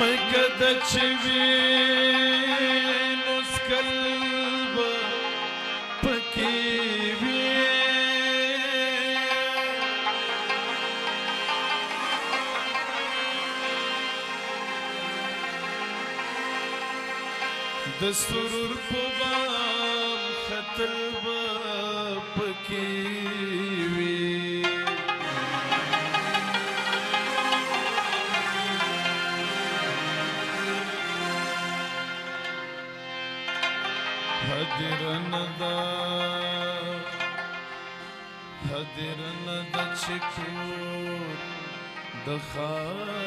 مکد چوی نسکلب پکیوی دستور پبام خطلب پکیوی هدرن دا چکور دا خاموشی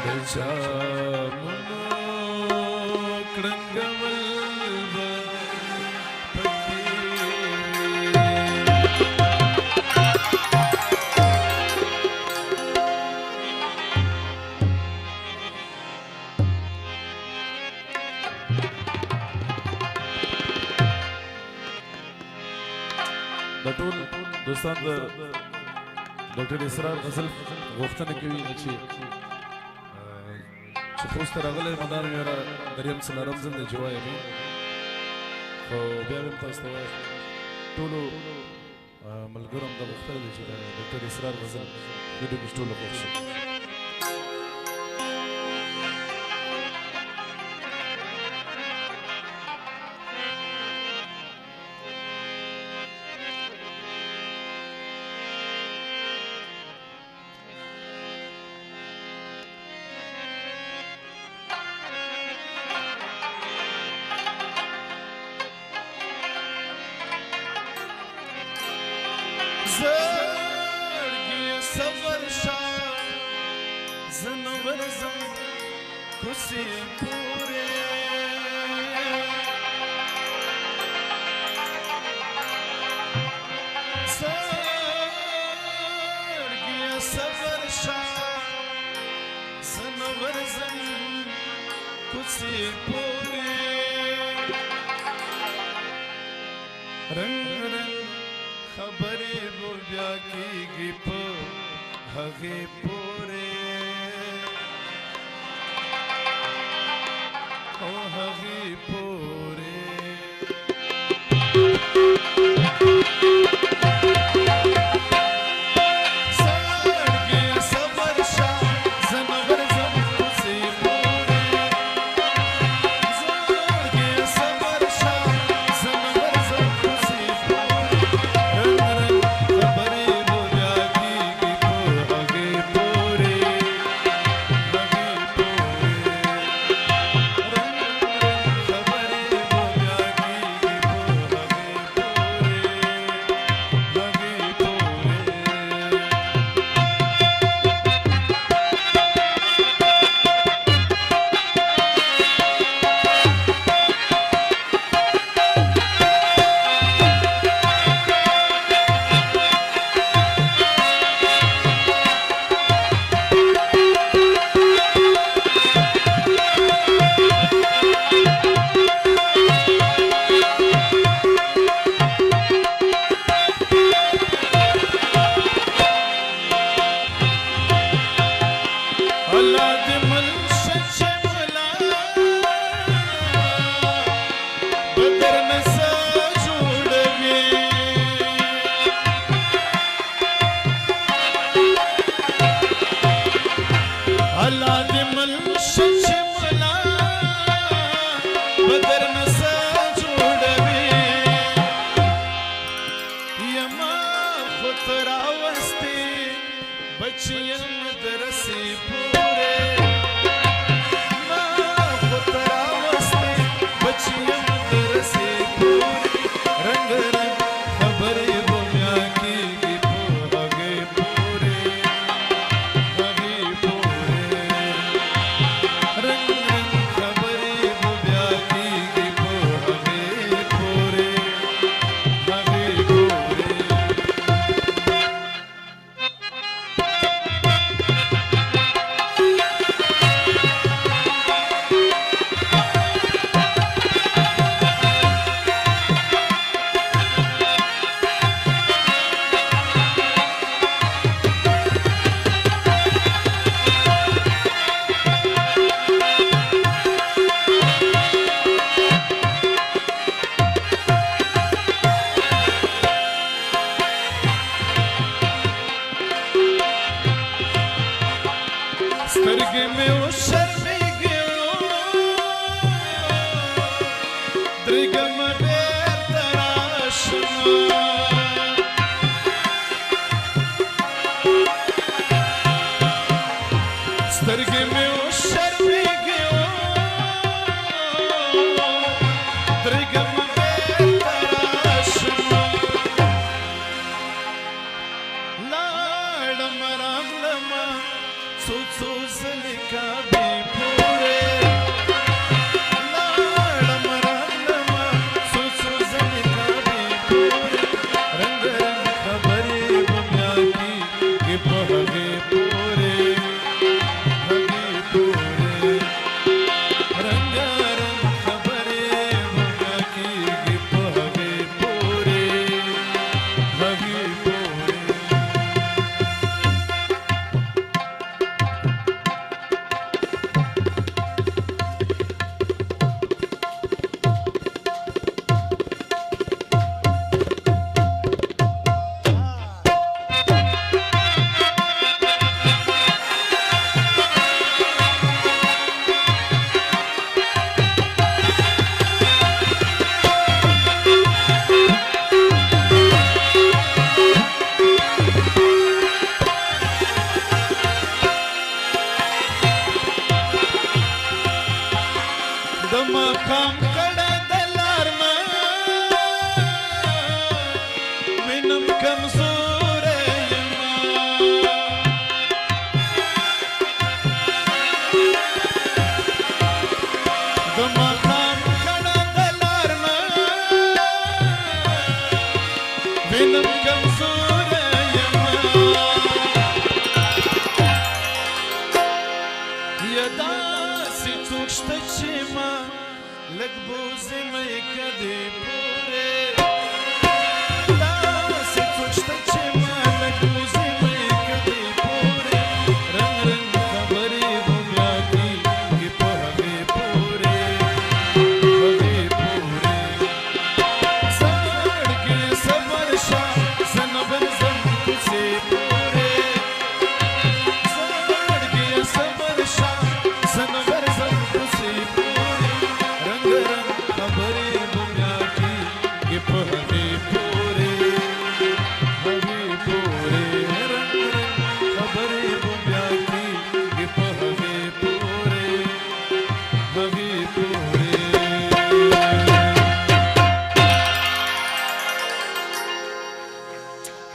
دا جامنو کرنگول با د ټول دوستان د ډاکټر اسرار غزل غوښتنه کوي چې خوست ته راغلی مدار مې را دریم څلورم ځل دی چې وایم خو بیا به م تاسو ته وایم ټولو ملګرو هم دا غوښتلی دی چې د ډاکټر اسرار غزل ویډیو کې ټولو خوښ شي زړګي صبر شاه زنور زم کوسي پوره زړګي صبر شاه زنور زم کوسي پوره رنگ رنگ خبرې به بیا کېږي په هغې پورې او هغې پورې زړګي صبر شه زنور زم کوڅې پورې زړګي صبر شه زنور زم کوڅې پورې بچیاں مدرسے پورے ما خطرہ وستے بچیاں مدرسے پورے رنگ رنگ خبریں بومیا کی گی آگے پورے آگے پورے رنگ رنگ خبریں بومیا کی گی آگے پورے آگے پورے درګم بیرته راشمه سترګې مې وشرمېږي درګم بیرته راشمه لاړم راغلمه څو څو ځلې کعبې پورې لاړم راغلمه څو څو ځلې کعبې پورې رنګ رنګ خبرې به بیا کېږي په هغې پورې هغې پورې رنګ رنګ خبرې به بیا کېږي په هغې پورې هغې پورې د مقام کړه د لار نه وینم کمزوری یمه د مقام کړه د لار نه وینم کمزوری یمه یا داسې څوک شته چې ما لږ بوزي مې کدې پورې